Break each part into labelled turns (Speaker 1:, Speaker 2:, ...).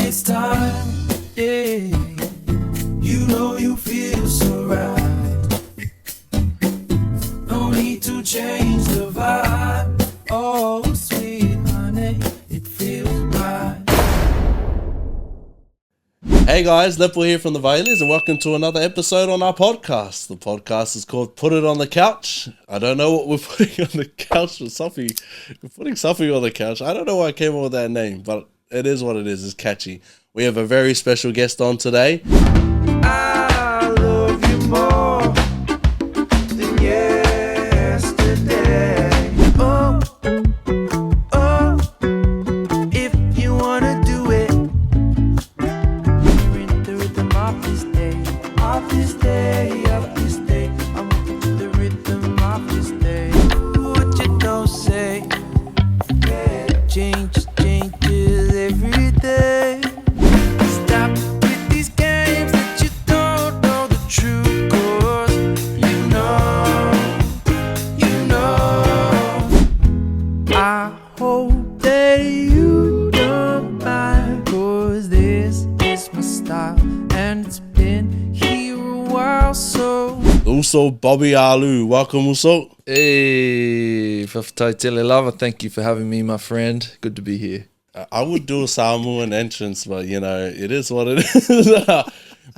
Speaker 1: it's time, yeah. You know you feel so right. No need to change the vibe. Oh, sweet honey, it feels right.
Speaker 2: Hey guys, Lepo here from the Vaeles, and welcome to another episode on our podcast. The podcast is called Put It on the Couch. I don't know what we're putting on the couch for Sophie. We're putting Sophie on the couch. I don't know why I came up with that name, but it is what it is. It's catchy. We have a very special guest on today.
Speaker 1: I love you more than yesterday. Oh, oh, if you wanna do it, bring the rhythm of this day, of this day, of this day. I want to the rhythm of this day. What you don't say, changes every day. Stop with these games that you don't know the truth, 'cause you know. I hope that you don't mind, 'cause this is my style, and it's been here a while, so
Speaker 2: Also, Bobby Alu. Welcome, also.
Speaker 3: Hey, Faftai Lava, thank you for having me, my friend. Good to be here.
Speaker 2: I would do a Samoan entrance, but you know, it is what it is.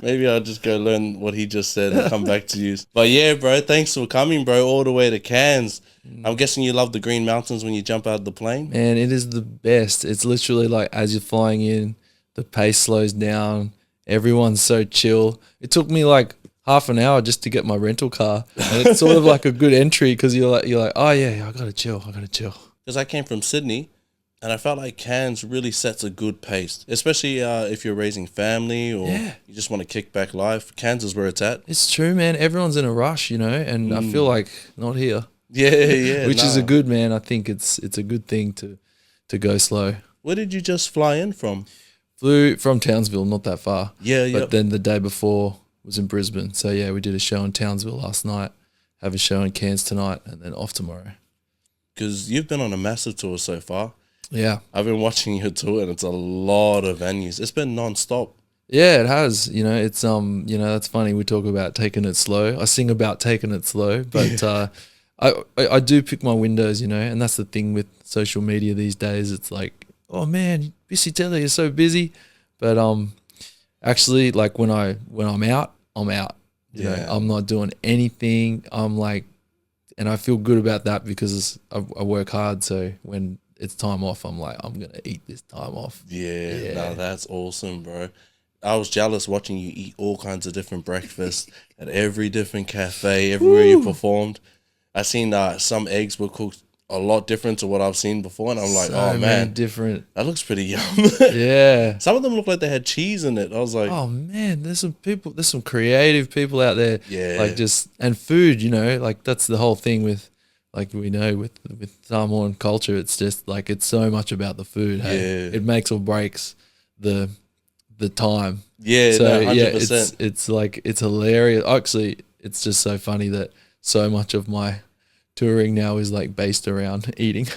Speaker 2: Maybe I'll just go learn what he just said and come back to you. But yeah, bro, thanks for coming, bro, all the way to Cairns. I'm guessing you love the Green Mountains when you jump out of the plane.
Speaker 3: Man, it is the best. It's literally like as you're flying in, the pace slows down. Everyone's so chill. It took me like half an hour just to get my rental car. And it's sort of like a good entry because you're like, oh yeah, I gotta chill.
Speaker 2: Because I came from Sydney, and I felt like Cairns really sets a good pace, especially if you're raising family or you just want to kick back life. Cairns is where it's at.
Speaker 3: It's true, man. Everyone's in a rush, you know, and I feel like not here.
Speaker 2: Yeah.
Speaker 3: Which is a good, man. I think it's a good thing to go slow.
Speaker 2: Where did you just fly in from?
Speaker 3: Flew from Townsville, not that far.
Speaker 2: Yeah.
Speaker 3: But then the day before was in Brisbane. So yeah, we did a show in Townsville last night, have a show in Cairns tonight, and then off tomorrow.
Speaker 2: Because you've been on a massive tour so far.
Speaker 3: Yeah.
Speaker 2: I've been watching your tour, and it's a lot of venues. It's been non-stop.
Speaker 3: Yeah, it has. You know, it's that's funny. We talk about taking it slow. I sing about taking it slow, but I do pick my windows, you know, and that's the thing with social media these days. It's like, oh man, busy telly is so busy. But actually, like when I'm out, I'm out. You know, I'm not doing anything. I'm like, and I feel good about that because I work hard. So when it's time off, I'm like, I'm gonna eat this time off.
Speaker 2: Yeah. No, that's awesome, bro. I was jealous watching you eat all kinds of different breakfasts at every different cafe, everywhere you performed. I seen some eggs were cooked a lot different to what I've seen before, and I'm like, oh man,
Speaker 3: different.
Speaker 2: That looks pretty yum.
Speaker 3: Yeah.
Speaker 2: Some of them look like they had cheese in it. I was like,
Speaker 3: oh man, there's some creative people out there.
Speaker 2: Yeah.
Speaker 3: Like and food, you know, like that's the whole thing with, like we know with Samoan culture, it's just like it's so much about the food. Hey?
Speaker 2: Yeah.
Speaker 3: It makes or breaks the time.
Speaker 2: Yeah,
Speaker 3: so
Speaker 2: no, 100%.
Speaker 3: yeah, it's like it's hilarious. Actually, it's just so funny that so much of my touring now is like based around eating.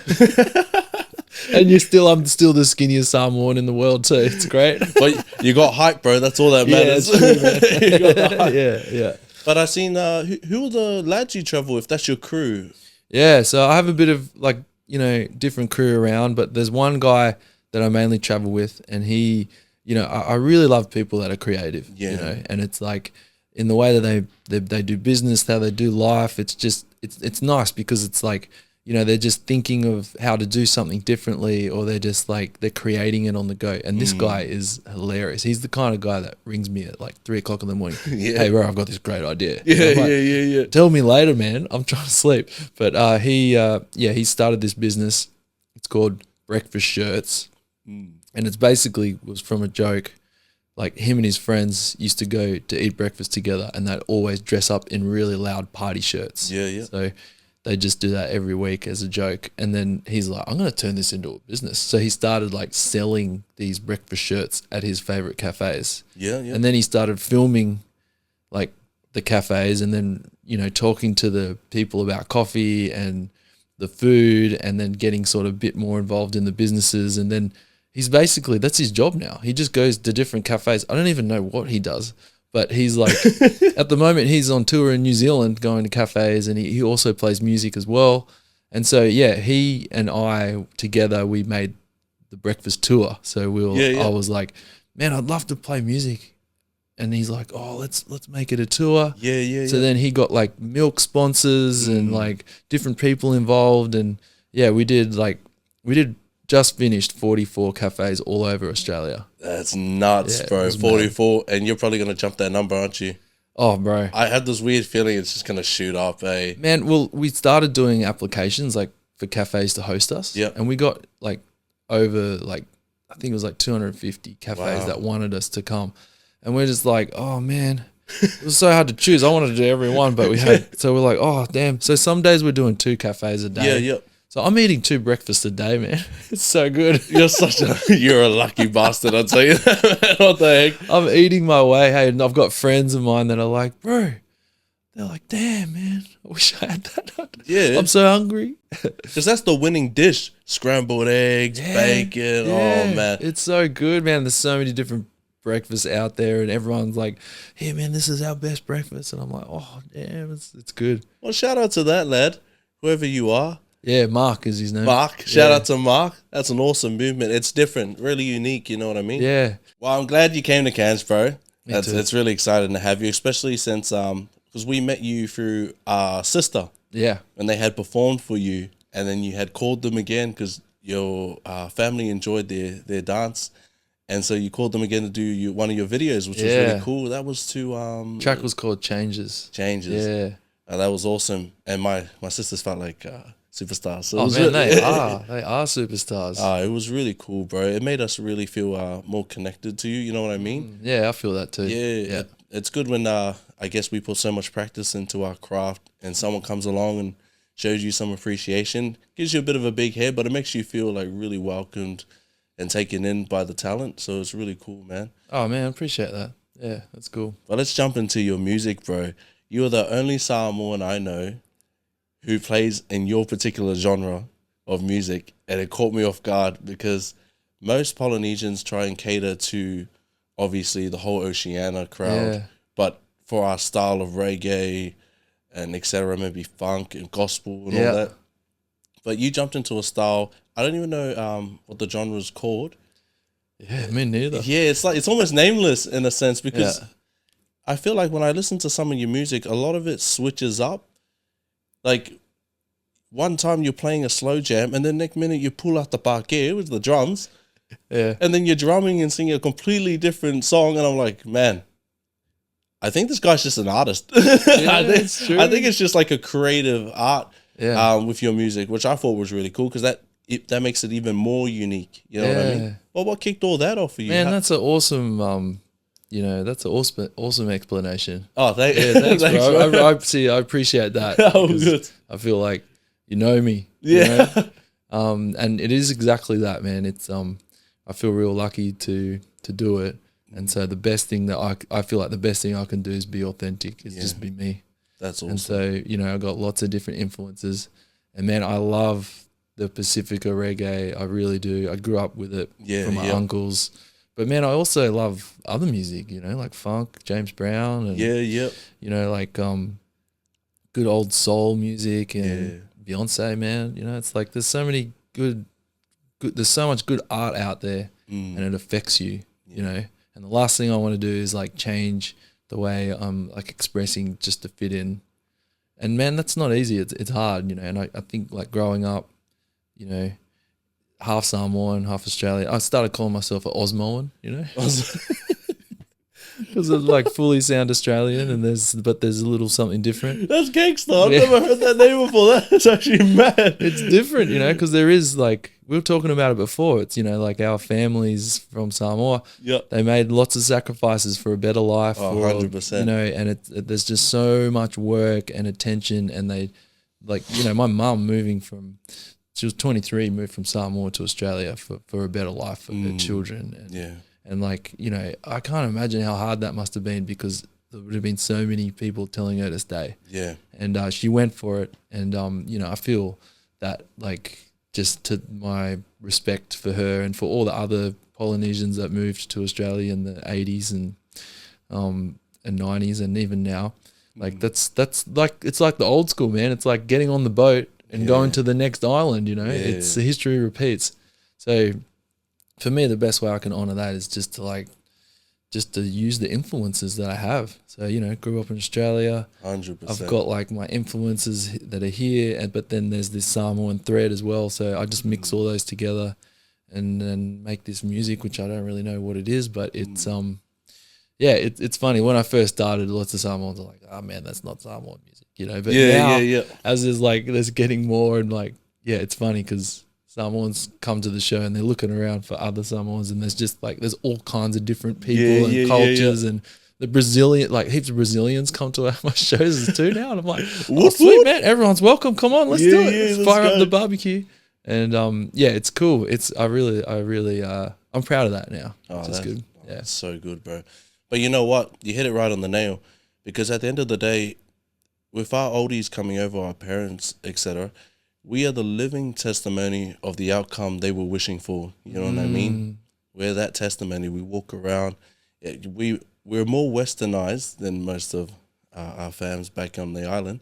Speaker 3: And I'm still the skinniest Samoan in the world, so it's great.
Speaker 2: But you got hype, bro. That's all that matters.
Speaker 3: Yeah, it's true, man.
Speaker 2: You got the hype.
Speaker 3: Yeah.
Speaker 2: But I seen who are the lads you travel with? That's your crew.
Speaker 3: Yeah, so I have a bit of like, you know, different crew around, but there's one guy that I mainly travel with, and he, you know, I really love people that are creative, you know, and it's like in the way that they do business, how they do life, it's just, it's nice because it's like, you know, they're just thinking of how to do something differently, or they're just like, they're creating it on the go. And this guy is hilarious. He's the kind of guy that rings me at like 3 o'clock in the morning. Hey bro, I've got this great idea.
Speaker 2: Yeah.
Speaker 3: Tell me later, man. I'm trying to sleep. But he started this business. It's called Breakfast Shirts. And it's basically was from a joke. Like him and his friends used to go to eat breakfast together, and they'd always dress up in really loud party shirts.
Speaker 2: Yeah.
Speaker 3: So they just do that every week as a joke. And then he's like, I'm going to turn this into a business. So he started like selling these breakfast shirts at his favorite cafes.
Speaker 2: Yeah.
Speaker 3: And then he started filming like the cafes, and then, you know, talking to the people about coffee and the food, and then getting sort of a bit more involved in the businesses. And then he's basically, that's his job now. He just goes to different cafes. I don't even know what he does, but he's like, at the moment he's on tour in New Zealand going to cafes, and he also plays music as well. And so, yeah, he and I together, we made the breakfast tour. So I was like, man, I'd love to play music. And he's like, oh, let's make it a tour. So then he got like milk sponsors and like different people involved. And yeah, we did just finished 44 cafes all over Australia.
Speaker 2: That's nuts,
Speaker 3: Yeah,
Speaker 2: bro.
Speaker 3: it was
Speaker 2: 44, and you're probably going to jump that number, aren't you?
Speaker 3: Oh, bro.
Speaker 2: I had this weird feeling it's just going to shoot up, eh?
Speaker 3: Man, well, we started doing applications like for cafes to host us.
Speaker 2: Yep.
Speaker 3: And we got like over like, I think it was like 250 cafes that wanted us to come. And we're just like, oh man, it was so hard to choose. I wanted to do every one, but so we're like, oh damn. So some days we're doing 2 cafes a day.
Speaker 2: Yeah.
Speaker 3: So I'm eating 2 breakfasts a day, man. It's so good.
Speaker 2: You're a lucky bastard, I'll tell you that, man. What the heck?
Speaker 3: I'm eating my way. Hey, and I've got friends of mine that are like, bro, they're like, damn, man, I wish I had that.
Speaker 2: Yeah.
Speaker 3: I'm so hungry.
Speaker 2: Because that's the winning dish. Scrambled eggs, bacon.
Speaker 3: Yeah.
Speaker 2: Oh, man.
Speaker 3: It's so good, man. There's so many different breakfasts out there, and everyone's like, hey, man, this is our best breakfast. And I'm like, oh, damn, it's good.
Speaker 2: Well, shout out to that lad, whoever you are.
Speaker 3: Yeah, Mark is his name.
Speaker 2: Mark. Shout out to Mark. That's an awesome movement. It's different, really unique, you know what I mean?
Speaker 3: Yeah.
Speaker 2: Well, I'm glad you came to Cairns, bro.
Speaker 3: Me too.
Speaker 2: It's really exciting to have you, especially since because we met you through our sister.
Speaker 3: Yeah.
Speaker 2: And they had performed for you, and then you had called them again because your family enjoyed their dance, and so you called them again to do one of your videos, which was really cool. That was to
Speaker 3: track was called Changes.
Speaker 2: Yeah, that was awesome. And my sisters felt like superstars. So
Speaker 3: they are superstars.
Speaker 2: It was really cool, bro. It made us really feel more connected to you. You know what I mean?
Speaker 3: Yeah, I feel that too.
Speaker 2: Yeah. It's good when I guess we put so much practice into our craft, and someone comes along and shows you some appreciation, gives you a bit of a big head, but it makes you feel like really welcomed and taken in by the talent. So it's really cool, man.
Speaker 3: Oh man, I appreciate that. Yeah, that's cool.
Speaker 2: But let's jump into your music, bro. You are the only Samoan I know who plays in your particular genre of music, and it caught me off guard because most Polynesians try and cater to obviously the whole Oceania crowd, but for our style of reggae and etc., maybe funk and gospel and all that. But you jumped into a style, I don't even know what the genre is called.
Speaker 3: Yeah, me neither.
Speaker 2: Yeah, it's almost nameless in a sense because I feel like when I listen to some of your music, a lot of it switches up. Like, one time you're playing a slow jam, and then next minute you pull out the parquet with the drums, and then you're drumming and singing a completely different song, and I'm like, man, I think this guy's just an artist.
Speaker 3: It's true.
Speaker 2: I think it's just like a creative art with your music, which I thought was really cool because that makes it even more unique. You know what I mean? Well, what kicked all that off for you?
Speaker 3: Man, that's an awesome. That's an awesome explanation.
Speaker 2: Oh, thanks,
Speaker 3: thanks,
Speaker 2: thanks,
Speaker 3: bro.
Speaker 2: bro.
Speaker 3: I appreciate that.
Speaker 2: Oh, good.
Speaker 3: I feel like you know me.
Speaker 2: Yeah.
Speaker 3: You know? And it is exactly that, man. It's I feel real lucky to do it. And so the best thing that I feel like the best thing I can do is be authentic. Is just be me.
Speaker 2: That's awesome.
Speaker 3: And so, I got lots of different influences. And man, I love the Pacifica reggae. I really do. I grew up with it from my uncles. But man, I also love other music, like funk, James Brown, and like good old soul music and Beyonce, man. It's like there's so many there's so much good art out there, and it affects you, And the last thing I want to do is like change the way I'm like expressing just to fit in. And man, that's not easy. It's hard, And I think like growing up, half Samoan, half Australian. I started calling myself an Osmoan, because it's like fully sound Australian, and there's a little something different.
Speaker 2: That's gangsta. I've never heard that name before. That's actually mad.
Speaker 3: It's different, because there is like we were talking about it before. It's like our families from Samoa. They made lots of sacrifices for a better life.
Speaker 2: 100%.
Speaker 3: And there's just so much work and attention, and they like my mum she was 23, moved from Samoa to Australia for a better life for her children. And like, I can't imagine how hard that must have been because there would have been so many people telling her to stay. And she went for it. And, I feel that like just to my respect for her and for all the other Polynesians that moved to Australia in the 80s and 90s and even now. Like that's like, it's like the old school, man. It's like getting on the boat and going to the next island, you know. It's the history repeats. So for me, the best way I can honor that is just to use the influences that I have. So, you know, grew up in Australia.
Speaker 2: 100%.
Speaker 3: I've got like my influences that are here, but then there's this Samoan thread as well. So I just mix all those together and then make this music, which I don't really know what it is, but it's it's funny. When I first started, lots of Samoans are like, "Oh man, that's not Samoan music," you know. But now, as there's getting more and like, it's funny because Samoans come to the show and they're looking around for other Samoans, and there's all kinds of different people and cultures and the Brazilian, like heaps of Brazilians come to my shows too now, and I'm like, oh sweet man, everyone's welcome. Come on, let's do it. Let's fire up the barbecue, and it's cool. I really I'm proud of that now. Which is good. Yeah,
Speaker 2: that's so good, bro. But you know what? You hit it right on the nail, because at the end of the day, with our oldies coming over, our parents, etc., we are the living testimony of the outcome they were wishing for. You know what I mean? We're that testimony. We walk around. We're more westernized than most of our fams back on the island,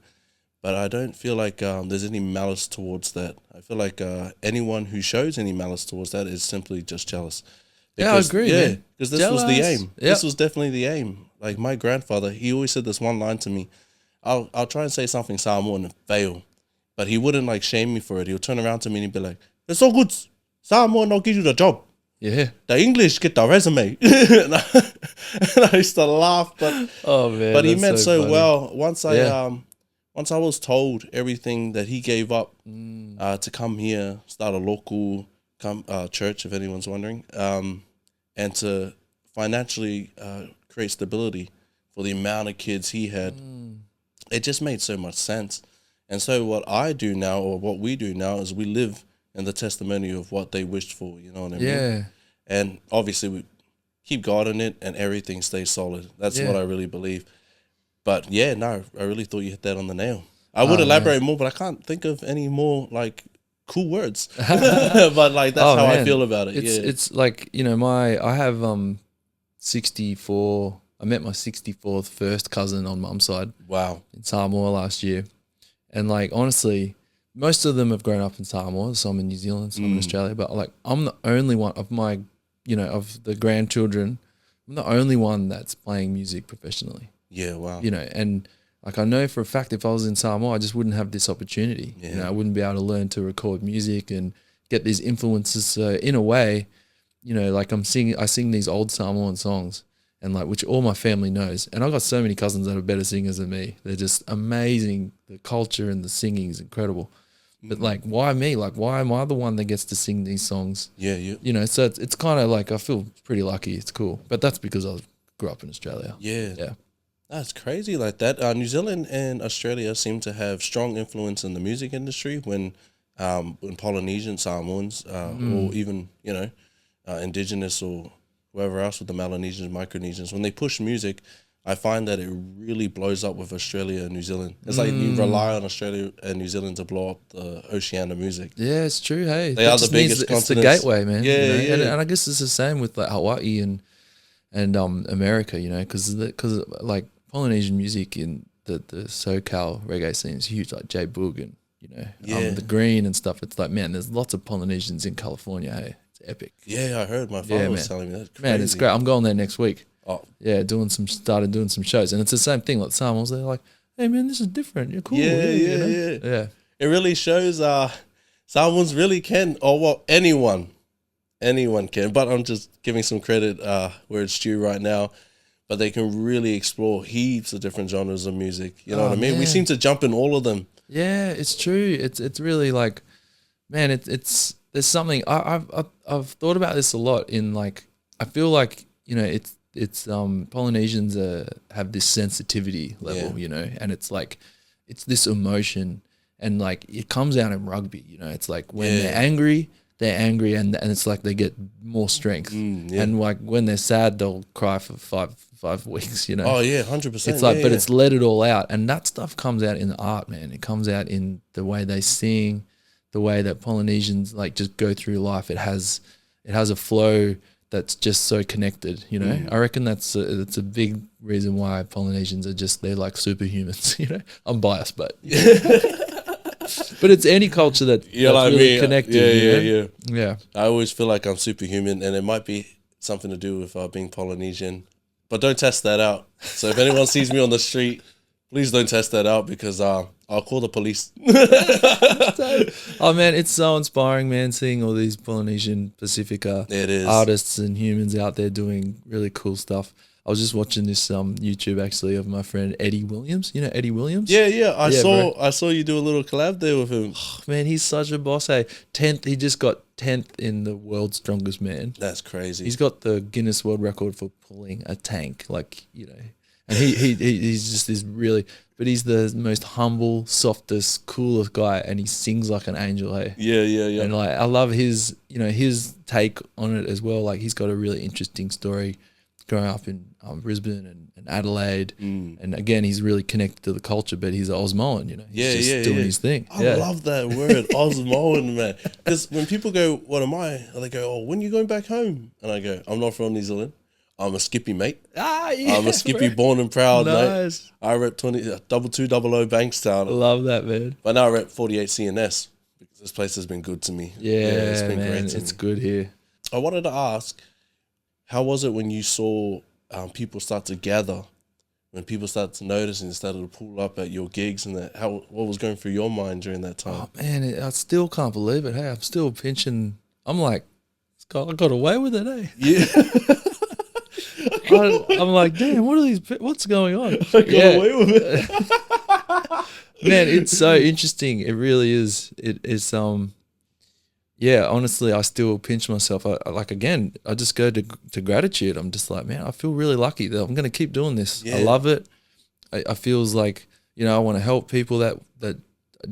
Speaker 2: but I don't feel like there's any malice towards that. I feel like anyone who shows any malice towards that is simply just jealous.
Speaker 3: Because, I agree, man.
Speaker 2: Because this was the aim. Yep. This was definitely the aim. Like my grandfather, he always said this one line to me. I'll try and say something Samoan and fail, but he wouldn't like shame me for it. He'll turn around to me and he'd be like, "It's all good. Samoan, I'll give you the job.
Speaker 3: Yeah,
Speaker 2: the English get the resume." and I used to laugh, but he meant so well. Once I was told everything that he gave up to come here, start a local church, if anyone's wondering, and to financially create stability for the amount of kids he had, it just made so much sense. And so what I do now, or what we do now, is we live in the testimony of what they wished for, you know what I mean?
Speaker 3: Yeah.
Speaker 2: And obviously we keep God in it and everything stays solid. That's what I really believe. But I really thought you hit that on the nail. I would elaborate more, but I can't think of any more like cool words. But like that's how I feel about it.
Speaker 3: It's like, you know, I have 64. I met my 64th first cousin on mum's side.
Speaker 2: Wow. In
Speaker 3: Samoa last year. And like honestly, most of them have grown up in Samoa, some in New Zealand, some in Australia, but like I'm the only one of my, you know, of the grandchildren, I'm the only one that's playing music professionally.
Speaker 2: Yeah, wow.
Speaker 3: You know, and like I know for a fact if I was in Samoa, I just wouldn't have this opportunity. Yeah. You know, I wouldn't be able to learn to record music and get these influences. So in a way, you know, like I sing these old Samoan songs, and like which all my family knows. And I've got so many cousins that are better singers than me. They're just amazing. The culture and the singing is incredible. But like, why me? Like, why am I the one that gets to sing these songs?
Speaker 2: Yeah.
Speaker 3: You know, so it's kind of like I feel pretty lucky. It's cool. But that's because I grew up in Australia.
Speaker 2: Yeah. That's crazy like that. New Zealand and Australia seem to have strong influence in the music industry when Polynesian Samoans or even, you know, indigenous or whoever else with the Melanesians, Micronesians, when they push music, I find that it really blows up with Australia and New Zealand. It's like you rely on Australia and New Zealand to blow up the Oceania music.
Speaker 3: Yeah, it's true. Hey,
Speaker 2: they are the biggest continents.
Speaker 3: It's the gateway, man.
Speaker 2: Yeah,
Speaker 3: you know? And I guess it's the same with like Hawaii and America, you know, because like Polynesian music in the SoCal reggae scene is huge, like J Boog and, you know, the Green and stuff. It's like, man, there's lots of Polynesians in California. Hey, it's epic.
Speaker 2: Yeah, I heard my father was telling me that. Crazy.
Speaker 3: Man, it's great. I'm going there next week.
Speaker 2: Oh.
Speaker 3: Yeah, started doing some shows, and it's the same thing. Like Samoans, they're like, "Hey, man, this is different. You're cool." Yeah.
Speaker 2: It really shows. Samoans really can, or well, anyone can. But I'm just giving some credit where it's due right now. But they can really explore heaps of different genres of music. You know what I mean? Man. We seem to jump in all of them. Yeah,
Speaker 3: it's true. It's really like, man, it's there's something I've thought about this a lot. In like, I feel like, you know, it's Polynesians have this sensitivity level, you know, and it's like it's this emotion, and like it comes out in rugby, you know. It's like when they're angry, and it's like they get more strength, and like when they're sad, they'll cry for five weeks, you know.
Speaker 2: Oh yeah, 100%.
Speaker 3: It's like, but it's let it all out, and that stuff comes out in the art, man. It comes out in the way they sing, the way that Polynesians like just go through life. It has a flow that's just so connected, you know. I reckon that's a big reason why Polynesians are they're like superhumans, you know. I'm biased, but but it's any culture that's really connected. Yeah.
Speaker 2: I always feel like I'm superhuman, and it might be something to do with being Polynesian, but don't test that out. So if anyone sees me on the street, please don't test that out, because I'll call the police.
Speaker 3: Oh man, it's so inspiring, man, seeing all these Polynesian Pacifica artists and humans out there doing really cool stuff. I was just watching this YouTube actually of my friend Eddie Williams. You know Eddie Williams?
Speaker 2: Yeah. I saw you do a little collab there with him.
Speaker 3: Oh, man, he's such a boss. Hey, 10th. He just got 10th in the world's strongest man.
Speaker 2: That's crazy.
Speaker 3: He's got the Guinness World Record for pulling a tank, like, you know. And he's just this really, but he's the most humble, softest, coolest guy, and he sings like an angel. Hey,
Speaker 2: yeah.
Speaker 3: And like I love his, you know, his take on it as well. Like he's got a really interesting story, growing up in Brisbane and Adelaide, and again he's really connected to the culture, but he's an Osmoan, you know. He's just doing his thing.
Speaker 2: I love that word, Osmoan, man. Because when people go, "What am I?" and they go, "Oh, when you going back home?" and I go, "I'm not from New Zealand. I'm a Skippy, mate. I'm a Skippy, born and proud, mate. I rep 2200 Bankstown.
Speaker 3: I love that, man.
Speaker 2: But now I rep 48 CNS, because this place has been good to me.
Speaker 3: Yeah, it's been great to me. It's good here.
Speaker 2: I wanted to ask, how was it when you saw people start to gather, when people started to notice and started to pull up at your gigs, and what was going through your mind during that time?
Speaker 3: Oh man, I still can't believe it. Hey, I'm still pinching. I'm like, I got away with it, eh?
Speaker 2: Yeah.
Speaker 3: I'm like, damn, what's going on?
Speaker 2: I got away with it.
Speaker 3: Man, it's so interesting. It really is. It is, yeah, honestly, I still pinch myself. I just go to gratitude. I'm just like, man, I feel really lucky that I'm going to keep doing this. Yeah. I love it. I feels like, you know, I want to help people that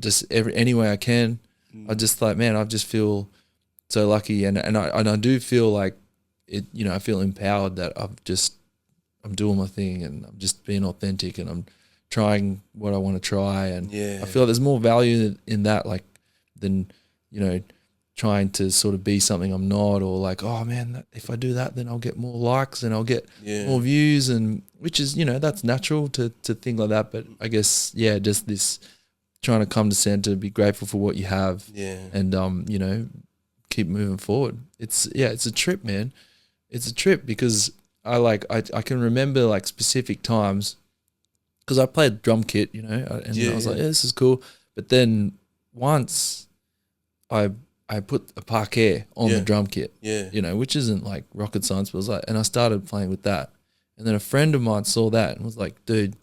Speaker 3: just any way I can. I just like, man, I just feel so lucky. And I do feel like, it, you know, I feel empowered that I'm doing my thing, and I'm just being authentic, and I'm trying what I want to try, and I feel like there's more value in that, like, than, you know, trying to sort of be something I'm not, or like, oh man, if I do that, then I'll get more likes and I'll get more views, and which is, you know, that's natural to think like that, but I guess just this trying to come to center, be grateful for what you have, and you know, keep moving forward. It's a trip, man. It's a trip, because I can remember like specific times, because I played drum kit, you know, and I was like, this is cool. But then once I put a parquet on the drum kit, you know, which isn't like rocket science, but it was like, and I started playing with that. And then a friend of mine saw that and was like, dude,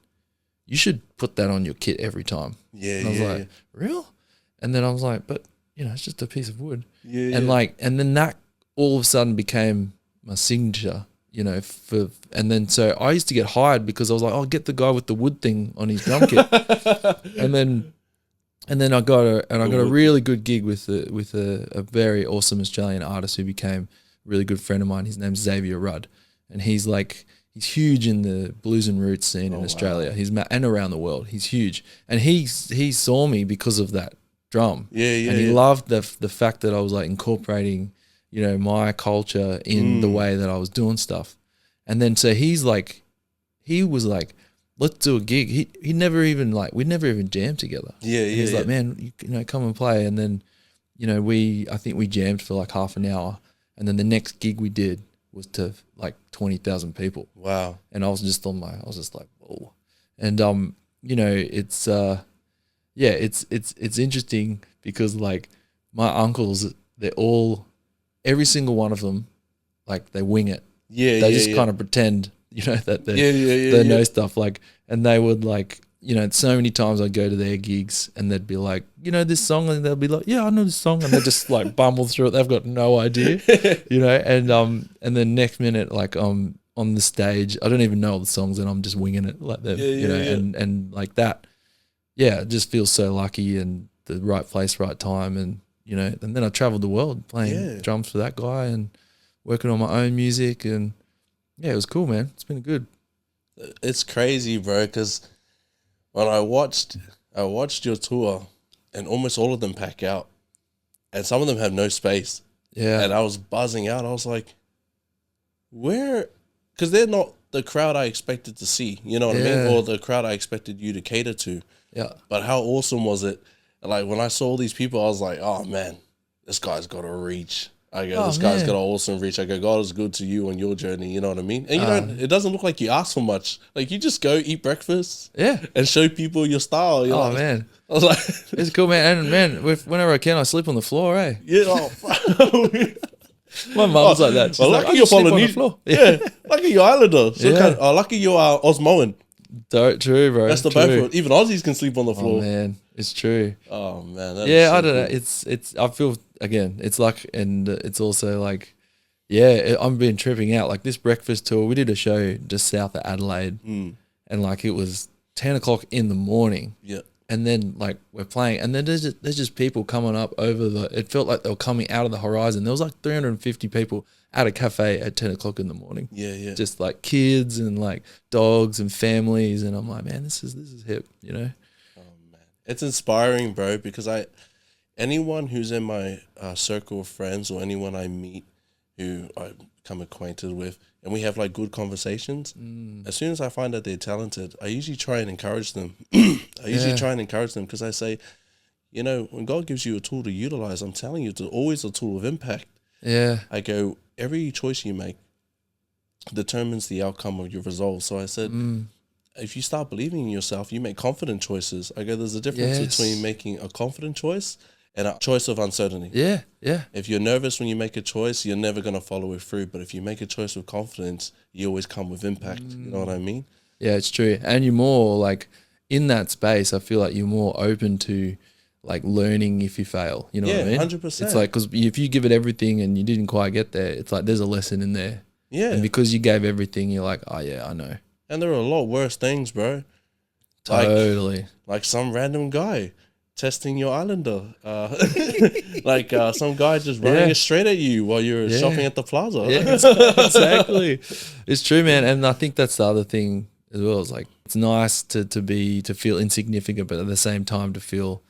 Speaker 3: you should put that on your kit every time. And I was like, real? And then I was like, but you know, it's just a piece of wood. And then that all of a sudden became my signature, you know, and then so I used to get hired because I was like, oh, get the guy with the wood thing on his drum kit. and then I got a really good gig with a very awesome Australian artist who became a really good friend of mine. His name's Xavier Rudd, and he's huge in the blues and roots scene in Australia. Wow. And around the world. He's huge. And he saw me because of that drum. And he loved the fact that I was like incorporating, you know, my culture in the way that I was doing stuff. And then so he was like, let's do a gig. He never even we'd never even jammed together. He's like, man, you know, come and play. And then, you know, I think we jammed for like half an hour. And then the next gig we did was to like 20,000 people. Wow. And I was just like, whoa. And you know, it's it's interesting because like my uncles, every single one of them, like they wing it. They just kind of pretend, you know, that they know stuff. Like, and they would like, you know, so many times I'd go to their gigs and they'd be like, you know, this song, and they'll be like, yeah, I know this song, and they just like bumble through it. They've got no idea, you know. And then next minute, like on the stage, I don't even know all the songs, and I'm just winging it like them, you know, and like that. Yeah, it just feels so lucky, and the right place, right time, and you know. And then I traveled the world playing drums for that guy and working on my own music, and yeah, it was cool, man. It's been good.
Speaker 2: It's crazy, bro, because when I watched your tour, and almost all of them pack out. and some of them have no space.
Speaker 3: Yeah.
Speaker 2: And I was buzzing out. I was like, where? Because they're not the crowd I expected to see, you know what I mean?
Speaker 3: Yeah.
Speaker 2: Or the crowd I expected you to cater to.
Speaker 3: Yeah.
Speaker 2: But how awesome was it? Like, when I saw all these people, I was like, oh, man, this guy's got a reach. I go, this guy's got an awesome reach. I go, God is good to you on your journey, you know what I mean? And you don't, it doesn't look like you ask for much. Like, you just go eat breakfast and show people your style. You're like,
Speaker 3: man.
Speaker 2: I was like,
Speaker 3: It's cool, man. And man, whenever I can, I sleep on the floor, eh?
Speaker 2: yeah, oh,
Speaker 3: My mum's like that. She's
Speaker 2: well,
Speaker 3: like,
Speaker 2: lucky
Speaker 3: I
Speaker 2: you're
Speaker 3: just sleep on the
Speaker 2: Polynesian.
Speaker 3: floor.
Speaker 2: Yeah, lucky you're Islander. So
Speaker 3: Yeah.
Speaker 2: lucky you're Osmoan.
Speaker 3: True, bro.
Speaker 2: That's the
Speaker 3: true.
Speaker 2: both of it. Even Aussies can sleep on the
Speaker 3: Oh
Speaker 2: floor.
Speaker 3: man, it's true.
Speaker 2: Oh man, that is
Speaker 3: Yeah,
Speaker 2: so
Speaker 3: I don't know.
Speaker 2: cool.
Speaker 3: It's. I feel again. It's luck, and it's also like, yeah, I'm been tripping out. Like this breakfast tour, we did a show just south of Adelaide, and like it was 10 o'clock in the morning.
Speaker 2: Yeah,
Speaker 3: And then like we're playing, and then there's just people coming up over the. It felt like they were coming out of the horizon. There was like 350 people at a cafe at 10 o'clock in the morning.
Speaker 2: yeah.
Speaker 3: Just like kids and like dogs and families, and I'm like, man, this is hip, you know.
Speaker 2: It's inspiring, bro. Because anyone who's in my circle of friends or anyone I meet who I become acquainted with, and we have like good conversations. As soon as I find that they're talented, I usually try and encourage them. Because I say, you know, when God gives you a tool to utilize, I'm telling you, it's always a tool of impact.
Speaker 3: Yeah,
Speaker 2: I go, every choice you make determines the outcome of your results. So I said, if you start believing in yourself, you make confident choices. I go, there's a difference
Speaker 3: Yes.
Speaker 2: between making a confident choice and a choice of uncertainty.
Speaker 3: yeah.
Speaker 2: If you're nervous when you make a choice, you're never going to follow it through. But if you make a choice with confidence, you always come with impact. You know what I mean?
Speaker 3: Yeah, it's true. And you're more like in that space, I feel like you're more open to like learning if you fail. You know what I mean?
Speaker 2: 100%.
Speaker 3: It's like, because if you give it everything and you didn't quite get there, it's like there's a lesson in there.
Speaker 2: Yeah.
Speaker 3: And because you gave everything, you're like, oh yeah, I know.
Speaker 2: And there are a lot worse things, bro.
Speaker 3: Totally.
Speaker 2: Like some random guy testing your Islander. Some guy just running it straight at you while you're shopping at the plaza.
Speaker 3: Yeah, exactly. It's true, man. And I think that's the other thing as well. Is like it's nice to feel insignificant, but at the same time to feel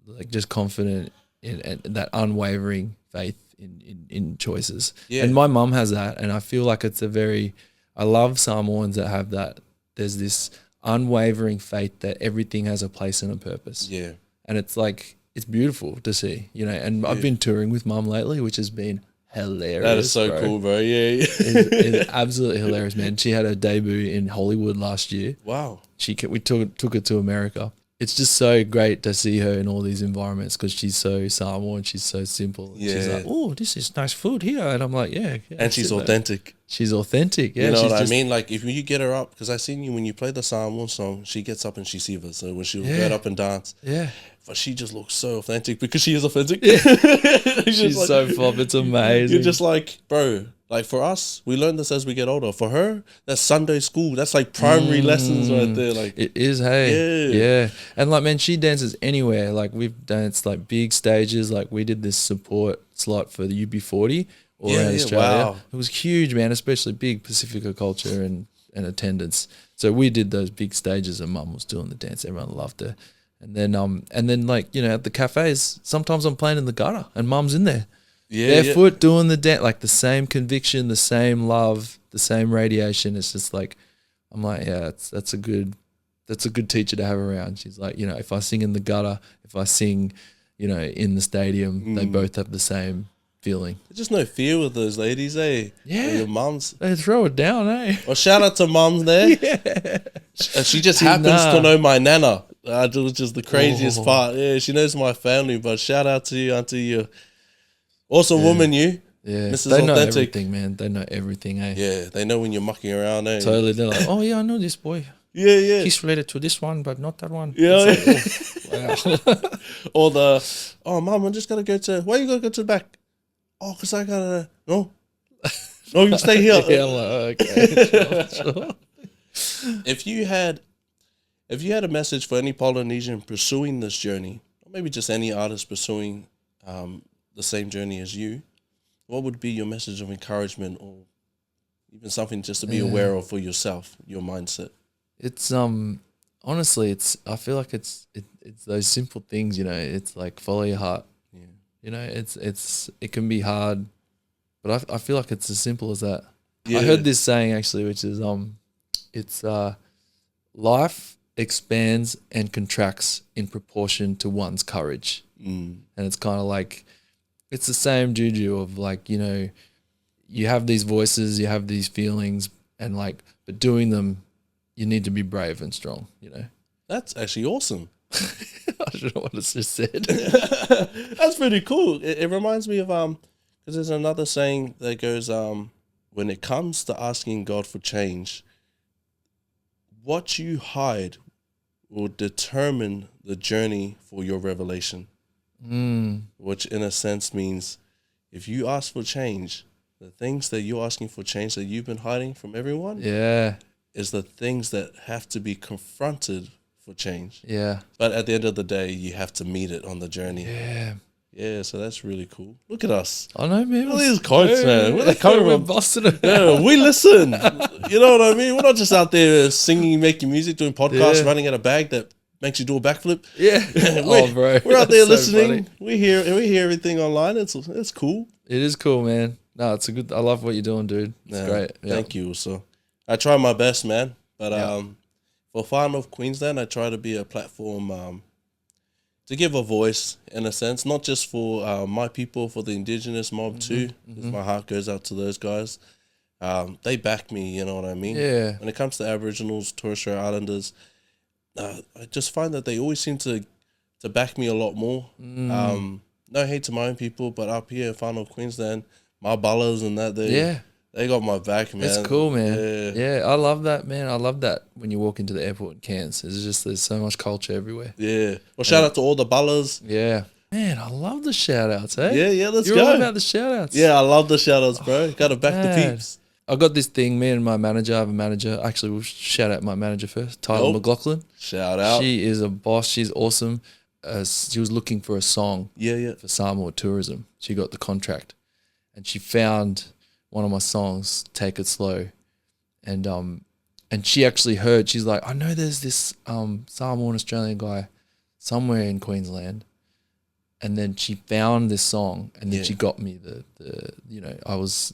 Speaker 3: like just confident in that unwavering faith in choices.
Speaker 2: Yeah.
Speaker 3: And my mum has that, and I feel like it's I love Samoans that have that. There's this unwavering faith that everything has a place and a purpose.
Speaker 2: Yeah.
Speaker 3: And it's like, it's beautiful to see, you know. And I've been touring with mum lately, which has been hilarious.
Speaker 2: That is so cool, bro. Yeah.
Speaker 3: It's absolutely hilarious, man. She had her debut in Hollywood last year.
Speaker 2: Wow.
Speaker 3: We took her to America. It's just so great to see her in all these environments because she's so Samoan, she's so simple.
Speaker 2: Yeah.
Speaker 3: She's like, oh, this is nice food here. And I'm like, yeah.
Speaker 2: And she's authentic.
Speaker 3: She's authentic. Yeah,
Speaker 2: You know
Speaker 3: she's
Speaker 2: what I mean? Like, if you get her up, because I seen you when you play the Samoan song, she gets up and she sivas. So when she'll get up and dance.
Speaker 3: Yeah.
Speaker 2: But she just looks so authentic because she is authentic.
Speaker 3: She's so fun. It's amazing.
Speaker 2: You're just like, bro, like for us, we learn this as we get older. For her, that's Sunday school. That's like primary lessons right there. Like
Speaker 3: it is, hey. Yeah. And like, man, she dances anywhere. Like we've danced like big stages. Like we did this support slot for the UB40 all around Australia.
Speaker 2: Wow.
Speaker 3: It was huge, man, especially big Pacifica culture and attendance. So we did those big stages and mum was doing the dance. Everyone loved her. And then like, you know, at the cafes, sometimes I'm playing in the gutter and mum's in there. Barefoot doing the dance, like the same conviction, the same love, the same radiation. It's just like, I'm like, yeah, that's a good teacher to have around. She's like, you know, if I sing in the gutter, if I sing, you know, in the stadium, they both have the same feeling.
Speaker 2: There's just no fear with those ladies, eh?
Speaker 3: Yeah.
Speaker 2: Your mums.
Speaker 3: They throw it down, eh?
Speaker 2: Well, shout out to mums there. She just happens to know my nana, which is the craziest part. Yeah, she knows my family, but shout out to you, auntie. You're awesome woman, you.
Speaker 3: Yeah,
Speaker 2: Mrs.
Speaker 3: they know
Speaker 2: Authentic.
Speaker 3: everything, man. They know everything, eh?
Speaker 2: Yeah, they know when you're mucking around, eh?
Speaker 3: Totally. They're like, oh yeah, I know this boy.
Speaker 2: Yeah.
Speaker 3: He's related to this one, but not that one.
Speaker 2: Yeah.
Speaker 3: It's like, oh, wow.
Speaker 2: Or oh, mum, I'm just going to go to, why you going to go to the back? Oh, because I got to, no, you stay here.
Speaker 3: Yeah, I'm like, okay, sure.
Speaker 2: If you had a message for any Polynesian pursuing this journey, or maybe just any artist pursuing the same journey as you, what would be your message of encouragement or even something just to be aware of for yourself, your mindset?
Speaker 3: It's honestly, I feel like it's those simple things, you know. It's like follow your heart.
Speaker 2: Yeah.
Speaker 3: You know, it can be hard, but I feel like it's as simple as that.
Speaker 2: Yeah.
Speaker 3: I heard this saying actually, which is it's life expands and contracts in proportion to one's courage. And it's kind of like, it's the same juju of like, you know, you have these voices, you have these feelings, and like, but doing them, you need to be brave and strong, you know.
Speaker 2: That's actually awesome.
Speaker 3: I don't know what it's just said.
Speaker 2: That's pretty cool. It reminds me of because there's another saying that goes when it comes to asking God for change, what you hide will determine the journey for your revelation. Which in a sense means if you ask for change, the things that you're asking for change that you've been hiding from everyone is the things that have to be confronted for change.
Speaker 3: Yeah.
Speaker 2: But at the end of the day, you have to meet it on the journey.
Speaker 3: Yeah.
Speaker 2: Yeah, so that's really cool. Look at us.
Speaker 3: I know, man.
Speaker 2: Look at these quotes, man. Where they coming
Speaker 3: We're
Speaker 2: from?
Speaker 3: busting it.
Speaker 2: Yeah, we listen. You know what I mean? We're not just out there singing, making music, doing podcasts, running at a bag that makes you do a backflip.
Speaker 3: Yeah.
Speaker 2: we're,
Speaker 3: bro.
Speaker 2: We're out there
Speaker 3: That's so
Speaker 2: listening.
Speaker 3: funny.
Speaker 2: We hear everything online. It's cool.
Speaker 3: It is cool, man. No, it's a good. I love what you're doing, dude. It's great. Yeah.
Speaker 2: Thank you. So I try my best, man. But for Far North Queensland, I try to be a platform to give a voice, in a sense, not just for my people, for the Indigenous mob too. Because my heart goes out to those guys. They back me, you know what I mean?
Speaker 3: Yeah.
Speaker 2: When it comes to Aboriginals, Torres Strait Islanders, I just find that they always seem to back me a lot more. No hate to my own people, but up here in Far North Queensland, my ballas and that, they got my back, man.
Speaker 3: It's cool, man. Yeah, I love that, man. I love that when you walk into the airport in Cairns. There's so much culture everywhere.
Speaker 2: Yeah. Well, shout out to all the ballas.
Speaker 3: Yeah. Man, I love the shout outs, eh?
Speaker 2: Yeah, let's
Speaker 3: You're
Speaker 2: go.
Speaker 3: all about the shout outs.
Speaker 2: Yeah, I love the shout outs, bro. Got to back the
Speaker 3: man.
Speaker 2: peeps.
Speaker 3: I got this thing, me and my manager, I have a manager. Actually, we'll shout out my manager first, Tyler McLaughlin.
Speaker 2: Shout out.
Speaker 3: She is a boss. She's awesome. She was looking for a song for Samoa tourism. She got the contract. And she found one of my songs, Take It Slow. And she actually heard, she's like, I know there's this Samoan Australian guy somewhere in Queensland. And then she found this song, and then she got me the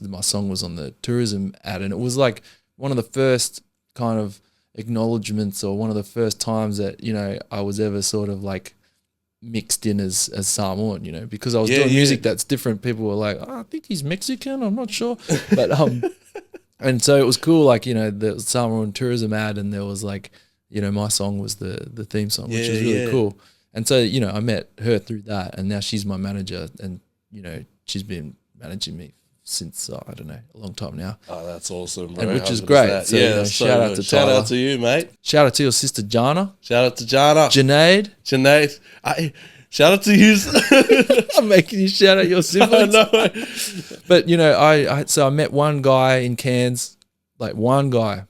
Speaker 3: my song was on the tourism ad, and it was like one of the first kind of acknowledgements, or one of the first times that, you know, I was ever sort of like mixed in as Samoan, you know, because I was doing music that's different. People were like, oh, I think he's Mexican, I'm not sure. But and so it was cool, like, you know, the Samoan tourism ad, and there was like, you know, my song was the theme song, which is really cool. And so, you know, I met her through that, and now she's my manager, and, you know, she's been managing me since, I don't know, a long time now.
Speaker 2: Oh, that's awesome, bro.
Speaker 3: And which is great. So, you know, shout out to
Speaker 2: Shout
Speaker 3: Tyler.
Speaker 2: out to you, mate.
Speaker 3: Shout out to your sister, Jana.
Speaker 2: Shout out to Jana.
Speaker 3: Junaid.
Speaker 2: Shout out to you.
Speaker 3: I'm making you shout out your siblings.
Speaker 2: No.
Speaker 3: But, you know, I met one guy in Cairns, like one guy,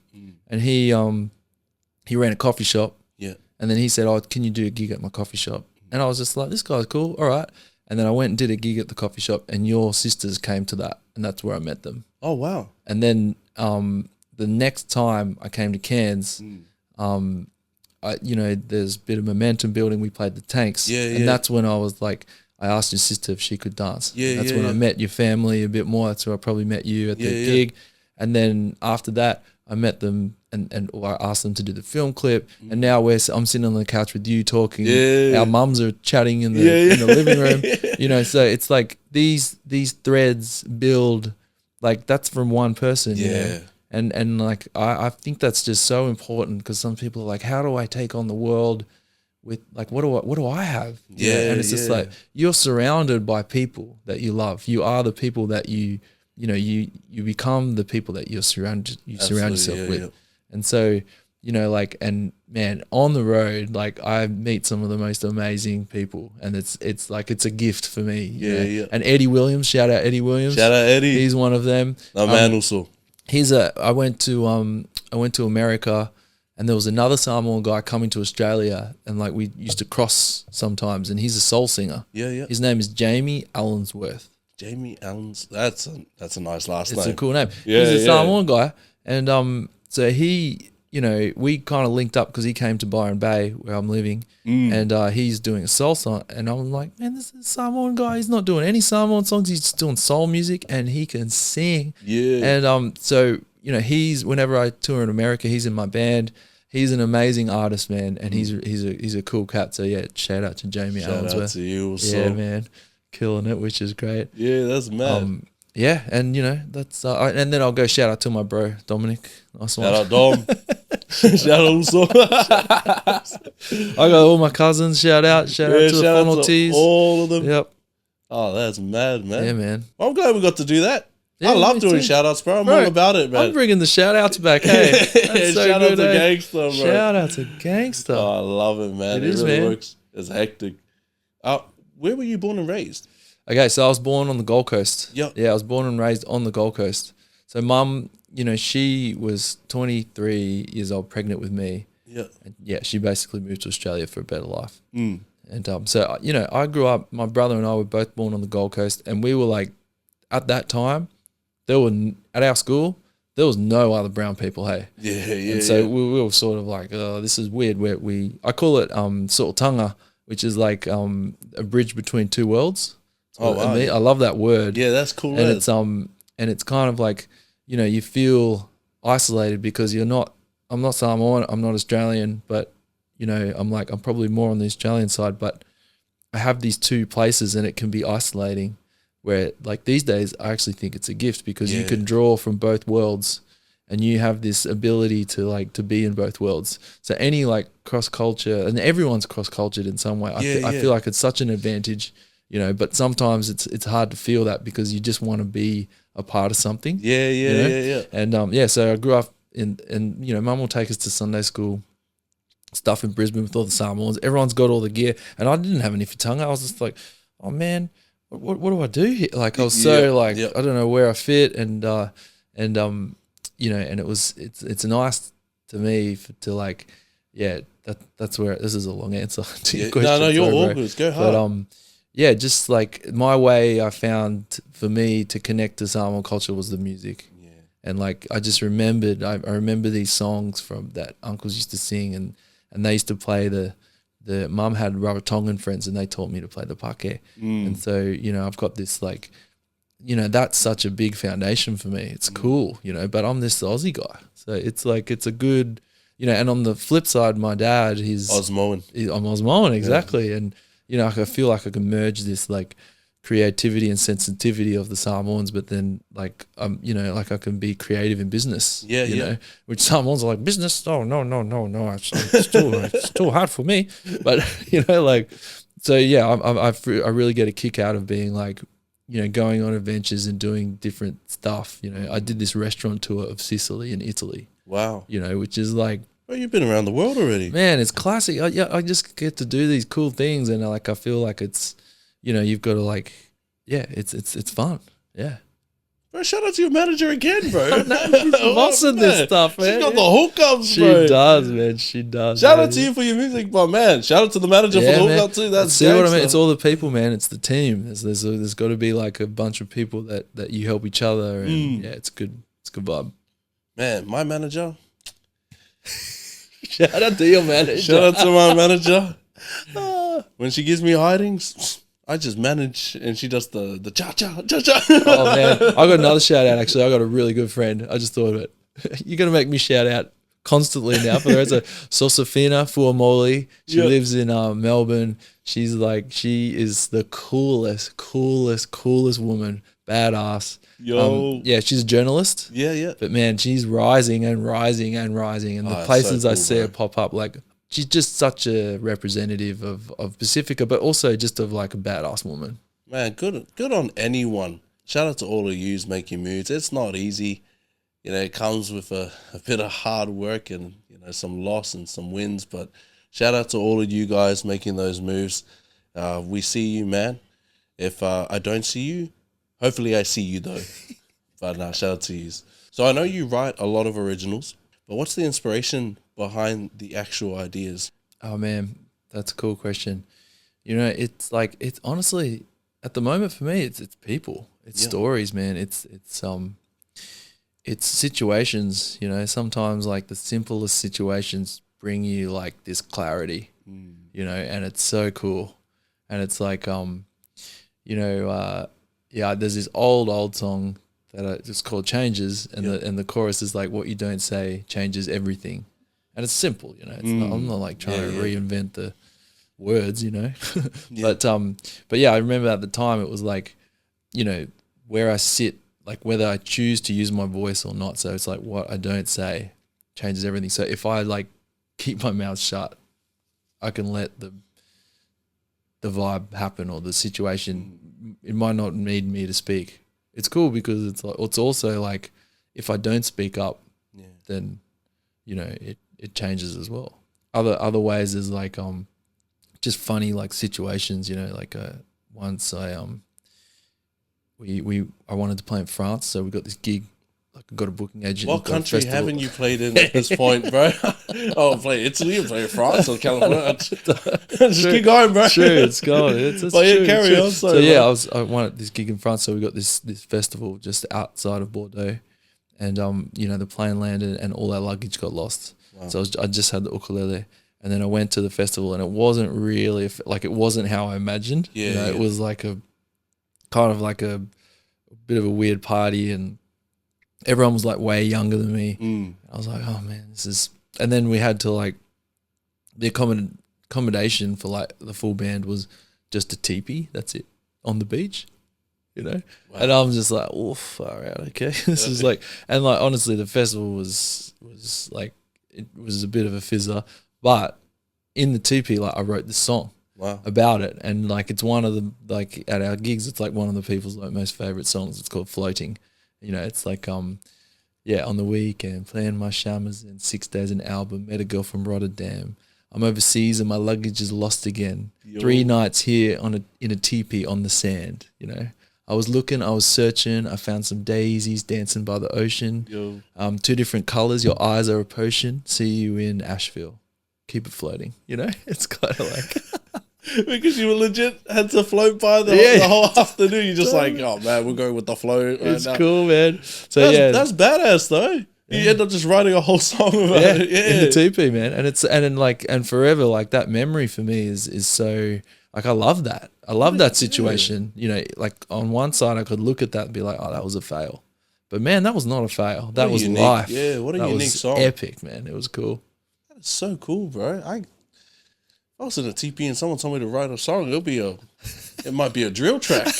Speaker 3: and he ran a coffee shop.
Speaker 2: Yeah.
Speaker 3: And then he said, oh, can you do a gig at my coffee shop? And I was just like, this guy's cool. All right. And then I went and did a gig at the coffee shop, and your sisters came to that, and that's where I met them.
Speaker 2: Oh, wow.
Speaker 3: And then the next time I came to Cairns, you know, there's a bit of momentum building. We played the Tanks. And that's when I was like, I asked your sister if she could dance. That's when I met your family a bit more. That's where I probably met you at the gig. And then after that, I met them and I asked them to do the film clip. And now I'm sitting on the couch with you talking. Our mums are chatting in the living room. You know, so it's like these threads build, like that's from one person. You know? And like I think that's just so important, because some people are like, how do I take on the world with, like, what do I have? And it's just like, you're surrounded by people that you love. You are the people that you become the people that you surround yourself with. And so, you know, like, and man, on the road, like I meet some of the most amazing people, and it's like, it's a gift for me. You know? And Eddie Williams, shout out Eddie Williams.
Speaker 2: Shout out Eddie.
Speaker 3: He's one of them.
Speaker 2: No, man, also.
Speaker 3: I went to America, and there was another Samoan guy coming to Australia, and like we used to cross sometimes, and he's a soul singer. His name is Jamie Allensworth.
Speaker 2: Jamie Allens. That's a nice last name.
Speaker 3: It's a cool name.
Speaker 2: Yeah,
Speaker 3: He's a Samoan guy, and so he you know, we kind of linked up because he came to Byron Bay where I'm living, and he's doing a soul song, and I'm like, man, this is a Samoan guy. He's not doing any Samoan songs. He's just doing soul music, and he can sing.
Speaker 2: Yeah.
Speaker 3: And so you know, whenever I tour in America, he's in my band. He's an amazing artist, man, and he's a cool cat. So yeah, shout out to Jamie Allensworth.
Speaker 2: Shout out to you also.
Speaker 3: Yeah, man, killing it, which is great.
Speaker 2: Yeah, that's mad.
Speaker 3: Yeah, and you know that's and then I'll go shout out to my bro Dominic. Nice one.
Speaker 2: Shout out Dom. Shout out also.
Speaker 3: I got all my cousins. Shout out to the Funnel Tees.
Speaker 2: All of them.
Speaker 3: Yep.
Speaker 2: Oh, that's mad, man.
Speaker 3: Yeah, man.
Speaker 2: Well, I'm glad we got to do that.
Speaker 3: Yeah,
Speaker 2: I love
Speaker 3: me
Speaker 2: doing
Speaker 3: too.
Speaker 2: shout outs, bro. I'm all about it, man.
Speaker 3: I'm bringing the shout outs back. Hey, that's so
Speaker 2: shout
Speaker 3: good,
Speaker 2: out to
Speaker 3: eh?
Speaker 2: Gangsta, bro.
Speaker 3: Shout out to Gangsta.
Speaker 2: Oh, I love it, man.
Speaker 3: It is,
Speaker 2: really
Speaker 3: man.
Speaker 2: works. It's hectic. Where were you born and raised?
Speaker 3: Okay, so I was born on the Gold Coast.
Speaker 2: Yep.
Speaker 3: Yeah, I was born and raised on the Gold Coast. So mum, you know, she was 23 years old, pregnant with me.
Speaker 2: Yeah.
Speaker 3: And yeah, she basically moved to Australia for a better life. And so, you know, I grew up, my brother and I were both born on the Gold Coast, and we were like, at that time, at our school, there was no other brown people, hey?
Speaker 2: Yeah.
Speaker 3: And so we were sort of like, oh, this is weird. I call it Sultanga, which is like a bridge between two worlds.
Speaker 2: Oh, wow.
Speaker 3: I love that word.
Speaker 2: Yeah, that's cool.
Speaker 3: And it's kind of like, you know, you feel isolated because I'm not Samoan, I'm not Australian, but you know, I'm probably more on the Australian side, but I have these two places and it can be isolating, where like these days I actually think it's a gift because you can draw from both worlds and you have this ability to be in both worlds. So any like cross culture, and everyone's cross cultured in some way. I feel like it's such an advantage, you know, but sometimes it's hard to feel that because you just want to be a part of something.
Speaker 2: Yeah.
Speaker 3: And so I grew up in you know, mum will take us to Sunday school stuff in Brisbane with all the Samoans. Everyone's got all the gear, and I didn't have any fatanga. I was just like, oh man, what do I do here? Like I was so I don't know where I fit, and you know, and it's nice to me to like, yeah, that's where, this is a long answer to your question.
Speaker 2: No, you're
Speaker 3: sorry,
Speaker 2: all
Speaker 3: bro.
Speaker 2: good. Go hard.
Speaker 3: But yeah, just like my way I found for me to connect to Samoan culture was the music. Yeah. And like I just remembered, I remember these songs from that uncles used to sing, and they used to play the mum had Rarotongan friends, and they taught me to play the pake. And so, you know, I've got this like, you know, that's such a big foundation for me. It's cool, you know, but I'm this Aussie guy. So it's like, it's a good, you know, and on the flip side, my dad, he's
Speaker 2: Osmoan.
Speaker 3: I'm Osmoan, exactly. Yeah. And, you know, I feel like I can merge this like creativity and sensitivity of the Samoans, but then like, you know, like I can be creative in business, you know, which Samoans are like, business? Oh, no. It's too hard for me. But, you know, like, so yeah, I really get a kick out of being like, you know, going on adventures and doing different stuff. You know, I did this restaurant tour of Sicily and Italy.
Speaker 2: Wow.
Speaker 3: You know, which is like,
Speaker 2: well, you've been around the world already.
Speaker 3: Man, it's classic. I just get to do these cool things, and like I feel like it's, you know, you've got to like, yeah, it's fun. Yeah.
Speaker 2: Bro, shout out to your manager again, bro.
Speaker 3: She's bossing this stuff, man.
Speaker 2: She's got the hookups,
Speaker 3: She
Speaker 2: bro.
Speaker 3: does, man. She does.
Speaker 2: Shout out to you for your music, but man, shout out to the manager for the hookup too. That's
Speaker 3: see what I mean.
Speaker 2: gangsta.
Speaker 3: It's all the people, man. It's the team. There's got to be like a bunch of people that you help each other, and yeah, it's good. It's a good vibe.
Speaker 2: Man, my manager.
Speaker 3: Shout out to your manager.
Speaker 2: Shout out to my manager. When she gives me hidings, I just manage, and she does the cha-cha.
Speaker 3: Oh, man. I got another shout out, actually. I got a really good friend. I just thought of it. You're going to make me shout out constantly now. For her, it's a Sosafina Fuamoli. She lives in Melbourne. She's like, she is the coolest woman. Badass.
Speaker 2: Yo.
Speaker 3: Yeah, she's a journalist.
Speaker 2: Yeah.
Speaker 3: But man, she's rising and rising and rising. And the places
Speaker 2: so
Speaker 3: I
Speaker 2: cool,
Speaker 3: see her
Speaker 2: bro.
Speaker 3: pop up, like, she's just such a representative of Pacifica, but also just of like a badass woman.
Speaker 2: Man, good on anyone. Shout out to all of yous making moves. It's not easy. You know, it comes with a bit of hard work and, you know, some loss and some wins. But shout out to all of you guys making those moves. We see you, man. If I don't see you, hopefully I see you though. But shout out to you. So I know you write a lot of originals, but what's the inspiration behind the actual ideas?
Speaker 3: Oh man, that's a cool question. You know, it's like, it's honestly, at the moment for me, it's people, it's stories, man. It's it's situations, you know, sometimes like the simplest situations bring you like this clarity, you know, and it's so cool. And it's like, you know, there's this old song that it's called Changes, and the chorus is like, what you don't say changes everything. And it's simple, you know, it's not, I'm not like trying to reinvent the words, you know, but yeah, I remember at the time it was like, you know, where I sit, like whether I choose to use my voice or not. So it's like what I don't say changes everything. So if I like keep my mouth shut, I can let the vibe happen or the situation. It might not need me to speak. It's cool because it's like, it's also like if I don't speak up, then you know it changes as well. Other ways is like just funny like situations. You know, like once I wanted to play in France, so we got this gig. Like I got a booking agent.
Speaker 2: What country haven't you played in at this point, bro? Oh, play Italy, play France or California. Just keep going, bro.
Speaker 3: True, it's going. It's
Speaker 2: but yeah,
Speaker 3: true,
Speaker 2: carry on.
Speaker 3: So yeah, I won this gig in France. So we got this festival just outside of Bordeaux, and you know, the plane landed and all our luggage got lost. Wow. So I just had the ukulele, and then I went to the festival, and it wasn't really like it wasn't how I imagined.
Speaker 2: Yeah,
Speaker 3: you know, it was like a kind of like a bit of a weird party, and everyone was like way younger than me. I was like, oh man, this is. And then we had to like the accommodation for like the full band was just a teepee. That's it on the beach, you know. Wow. And I'm just like, oh, far out. Okay, this is like, and like honestly, the festival was like it was a bit of a fizzer, but in the teepee, like I wrote this song.
Speaker 2: Wow.
Speaker 3: About it, and like it's one of the like at our gigs, it's like one of the people's like most favorite songs. It's called Floating. You know, it's like on the weekend playing my shamas in 6 days an album. Met a girl from Rotterdam. I'm overseas and my luggage is lost again. 3 nights here in a teepee on the sand. You know, I was looking, I was searching. I found some daisies dancing by the ocean. 2 different colors. Your eyes are a potion. See you in Asheville. Keep it floating. You know, it's kind of like.
Speaker 2: Because you were legit had to float by the whole afternoon. You're just like, oh man, we're going with the flow.
Speaker 3: It's cool, man. So
Speaker 2: that's badass though. You end up just writing a whole song about it.
Speaker 3: In the teepee, man. And forever, like that memory for me is so like I love that. I love that situation. You know, like on one side I could look at that and be like, oh, that was a fail. But man, that was not a fail. That was
Speaker 2: unique,
Speaker 3: life.
Speaker 2: Yeah, what a
Speaker 3: that
Speaker 2: unique
Speaker 3: was
Speaker 2: song.
Speaker 3: Epic, man. It was cool.
Speaker 2: That's so cool, bro. I was in a TP and someone told me to write a song. It might be a drill track.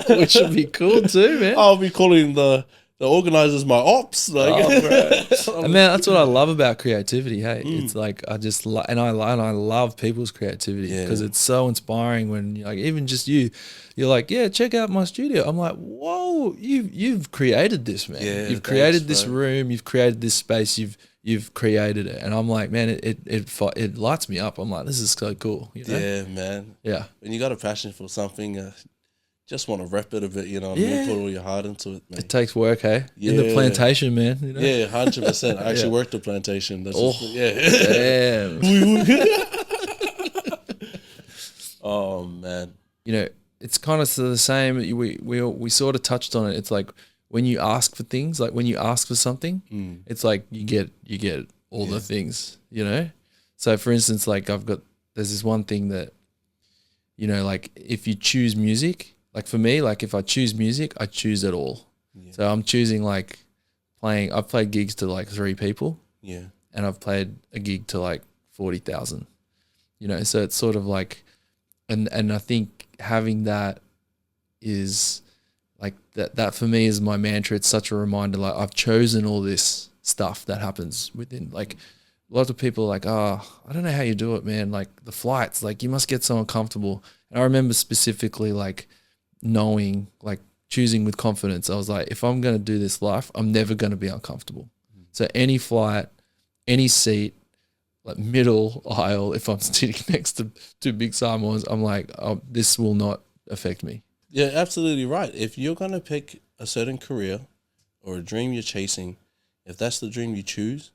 Speaker 3: Which would be cool too, man.
Speaker 2: I'll be calling the organizers my ops. Like,
Speaker 3: and man, that's what I love about creativity. Hey, it's like I just and I love people's creativity because it's so inspiring when like even just you're like, yeah, check out my studio. I'm like, whoa, you've created this, man.
Speaker 2: Yeah,
Speaker 3: you've created this room. You've created this space. You've created it, and I'm like, man, it lights me up. I'm like, this is so cool. You know?
Speaker 2: Yeah, man.
Speaker 3: Yeah.
Speaker 2: When you got a passion for something, just want to rep it a bit, you know what I mean? Put all your heart into it, man.
Speaker 3: It takes work, hey? Yeah. In the plantation, man. You know?
Speaker 2: Yeah, 100%. I actually worked the plantation. That's
Speaker 3: damn.
Speaker 2: Oh, man.
Speaker 3: You know, it's kind of the same. We sort of touched on it. It's like when you ask for things, like when you ask for something, it's like you get all the things, you know? So for instance, like there's this one thing that, you know, like if you choose music, like for me, like if I choose music, I choose it all. Yeah. So I'm choosing like I've played gigs to like 3 people.
Speaker 2: Yeah. And
Speaker 3: I've played a gig to like 40,000, you know? So it's sort of like, and I think having that is like that for me is my mantra. It's such a reminder. Like I've chosen all this stuff that happens within. Like a lot of people are like, oh, I don't know how you do it, man. Like the flights, like you must get so uncomfortable. And I remember specifically like knowing, like choosing with confidence. I was like, if I'm going to do this life, I'm never going to be uncomfortable. So any flight, any seat, like middle aisle, if I'm sitting next to 2 big Samoans, I'm like, oh, this will not affect me.
Speaker 2: Yeah, absolutely right. If you're going to pick a certain career or a dream you're chasing, if that's the dream you choose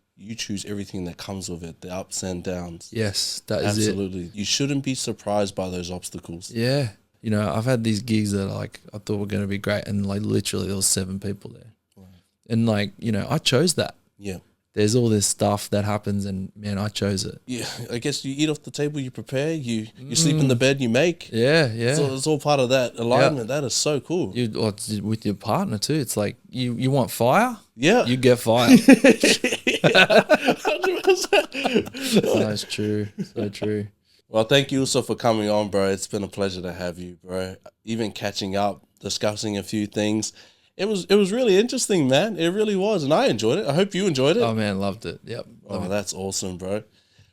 Speaker 2: everything that comes with it, the ups and downs.
Speaker 3: Yes, that is it.
Speaker 2: Absolutely. You shouldn't be surprised by those obstacles.
Speaker 3: Yeah. You know, I've had these gigs that like I thought were going to be great, and like literally there was 7 people there. Wow. And like, you know, I chose that.
Speaker 2: Yeah.
Speaker 3: There's all this stuff that happens, and man, I chose it.
Speaker 2: Yeah, I guess you eat off the table you prepare, you sleep in the bed you make.
Speaker 3: Yeah,
Speaker 2: It's all part of that alignment. That is so cool.
Speaker 3: With your partner too. It's like you want fire?
Speaker 2: Yeah.
Speaker 3: You get fire.
Speaker 2: 100%.
Speaker 3: That's true. So true.
Speaker 2: Well, thank you also for coming on, bro. It's been a pleasure to have you, bro. Even catching up, discussing a few things. It was really interesting, man. It really was, and I enjoyed it. I hope you enjoyed it.
Speaker 3: Oh man, loved it. Yep.
Speaker 2: Oh, that's awesome, bro.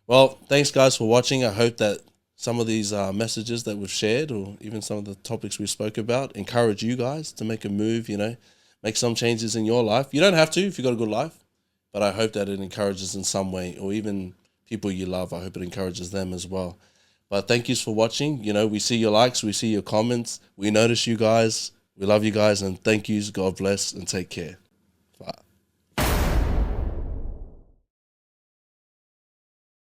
Speaker 2: Well, thanks guys for watching. I hope that some of these messages that we've shared, or even some of the topics we spoke about, encourage you guys to make a move, you know, make some changes in your life. You don't have to if you've got a good life, but I hope that it encourages in some way, or even people you love, I hope it encourages them as well. But thank yous for watching. You know, we see your likes, we see your comments, we notice you guys. We love you guys, and thank yous. God bless, and take care.